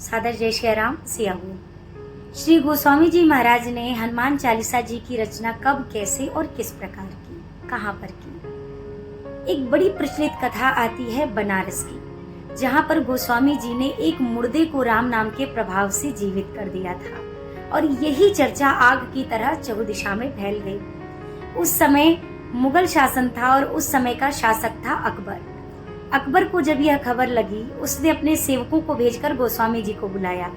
सादर जय श्री राम सिया बोल। श्री गोस्वामी जी महाराज ने हनुमान चालीसा जी की रचना कब, कैसे और किस प्रकार की, कहाँ पर की। एक बड़ी प्रचलित कथा आती है बनारस की, जहाँ पर गोस्वामी जी ने एक मुर्दे को राम नाम के प्रभाव से जीवित कर दिया था और यही चर्चा आग की तरह चहुदिशा में फैल गई। उस समय मुगल शासन था और उस समय का शासक था अकबर। अकबर को जब यह खबर लगी, उसने अपने सेवकों को भेजकर गोस्वामी जी को बुलाया।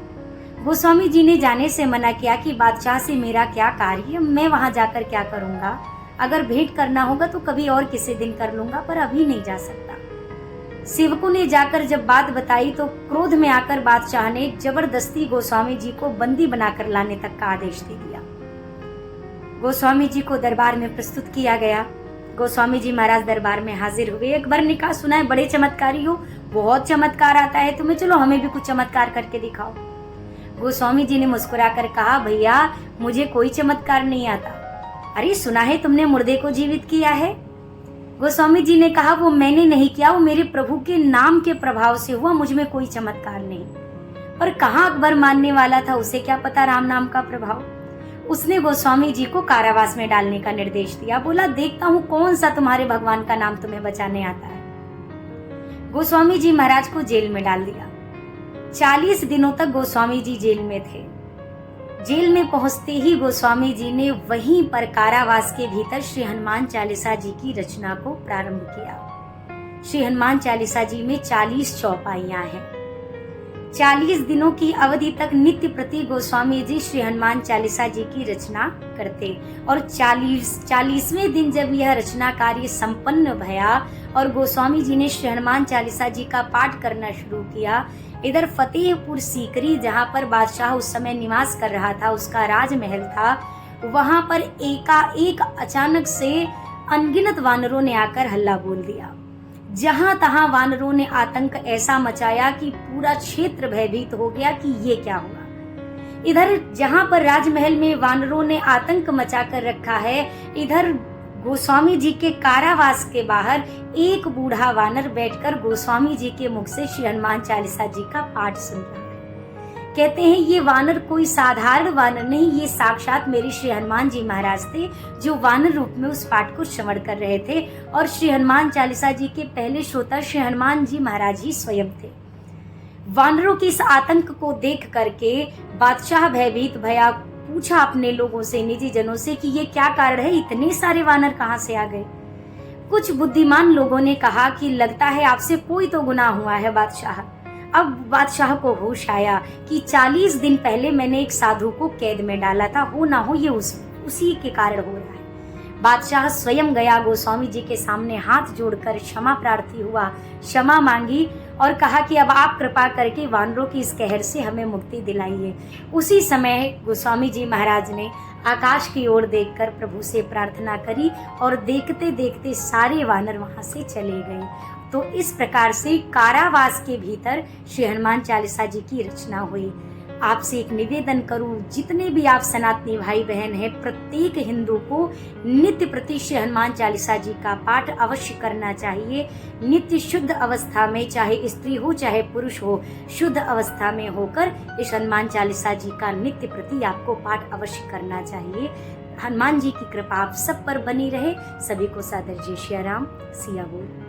गोस्वामी जी ने जाने से मना किया कि बादशाह से मेरा क्या कार्य, मैं वहां जाकर क्या करूंगा। अगर भेंट करना होगा तो कभी और किसी दिन कर लूंगा, पर अभी नहीं जा सकता। सेवकों ने जाकर जब बात बताई तो क्रोध में आकर बादशाह ने जबरदस्ती गोस्वामी जी को बंदी बनाकर लाने तक का आदेश दे दिया। गोस्वामी जी को दरबार में प्रस्तुत किया गया। गोस्वामी जी महाराज दरबार में हाजिर हुए। अकबर ने कहा, सुना है बड़े चमत्कारी हो, बहुत चमत्कार आता है तुम्हें, चलो हमें भी कुछ चमत्कार करके दिखाओ। गोस्वामी जी ने मुस्कुराकर कहा, भैया मुझे कोई चमत्कार नहीं आता। अरे सुना है तुमने मुर्दे को जीवित किया है। गोस्वामी जी ने कहा, वो मैंने नहीं किया, वो मेरे प्रभु के नाम के प्रभाव से हुआ, मुझ में कोई चमत्कार नहीं। पर कहाँ अकबर मानने वाला था, उसे क्या पता राम नाम का प्रभाव। उसने गोस्वामी जी को कारावास में डालने का निर्देश दिया। बोला, देखता हूँ कौन सा तुम्हारे भगवान का नाम तुम्हें बचाने आता है। गोस्वामी जी महाराज को जेल में डाल दिया। 40 दिनों तक गोस्वामी जी जेल में थे। जेल में पहुंचते ही गोस्वामी जी ने वहीं पर कारावास के भीतर श्री हनुमान चालीसा जी की रचना को प्रारंभ किया। श्री हनुमान चालीसा जी में 40 चौपाइयां हैं। 40 दिनों की अवधि तक नित्य प्रति गोस्वामी जी श्री हनुमान चालीसा जी की रचना करते और 40वें दिन जब यह रचना कार्य संपन्न भया और गोस्वामी जी ने श्री हनुमान चालीसा जी का पाठ करना शुरू किया, इधर फतेहपुर सीकरी, जहाँ पर बादशाह उस समय निवास कर रहा था, उसका राजमहल था, वहां पर एकाएक अचानक से अनगिनत वानरों ने आकर हल्ला बोल दिया। जहां तहां वानरों ने आतंक ऐसा मचाया कि पूरा क्षेत्र भयभीत हो गया कि ये क्या हुआ। इधर जहां पर राजमहल में वानरों ने आतंक मचाकर रखा है, इधर गोस्वामी जी के कारावास के बाहर एक बूढ़ा वानर बैठकर गोस्वामी जी के मुख से श्री हनुमान चालीसा जी का पाठ सुन रहा है। कहते हैं ये वानर कोई साधारण वानर नहीं, ये साक्षात मेरे श्री हनुमान जी महाराज थे, जो वानर रूप में उस पाठ को श्रवण कर रहे थे। और श्री हनुमान चालीसा जी के पहले श्रोता श्री हनुमान जी महाराज ही स्वयं थे। वानरों के इस आतंक को देख करके बादशाह भयभीत भया, पूछा अपने लोगों से, निजी जनों से कि ये क्या कारण है, इतने सारे वानर कहाँ से आ गए। कुछ बुद्धिमान लोगों ने कहा कि लगता है आपसे कोई तो गुनाह हुआ है बादशाह। अब बादशाह को होश आया कि 40 दिन पहले मैंने एक साधु को कैद में डाला था, हो ना हो ये उसी के कारण हो रहा है। बादशाह स्वयं गया, गोस्वामी जी के सामने हाथ जोड़कर क्षमा प्रार्थी हुआ, क्षमा मांगी और कहा कि अब आप कृपा करके वानरों की इस कहर से हमें मुक्ति दिलाइए। उसी समय गोस्वामी जी महाराज ने आकाश की ओर देखकर प्रभु से प्रार्थना करी और देखते देखते सारे वानर वहां से चले गए। तो इस प्रकार से कारावास के भीतर श्री हनुमान चालीसा जी की रचना हुई। आपसे एक निवेदन करूं, जितने भी आप सनातनी भाई बहन हैं, प्रत्येक हिंदू को नित्य प्रति श्री हनुमान चालीसा जी का पाठ अवश्य करना चाहिए। नित्य शुद्ध अवस्था में, चाहे स्त्री हो चाहे पुरुष हो, शुद्ध अवस्था में होकर इस हनुमान चालीसा जी का नित्य प्रति आपको पाठ अवश्य करना चाहिए। हनुमान जी की कृपा आप सब पर बनी रहे। सभी को सादर जय श्री राम सिया बोल।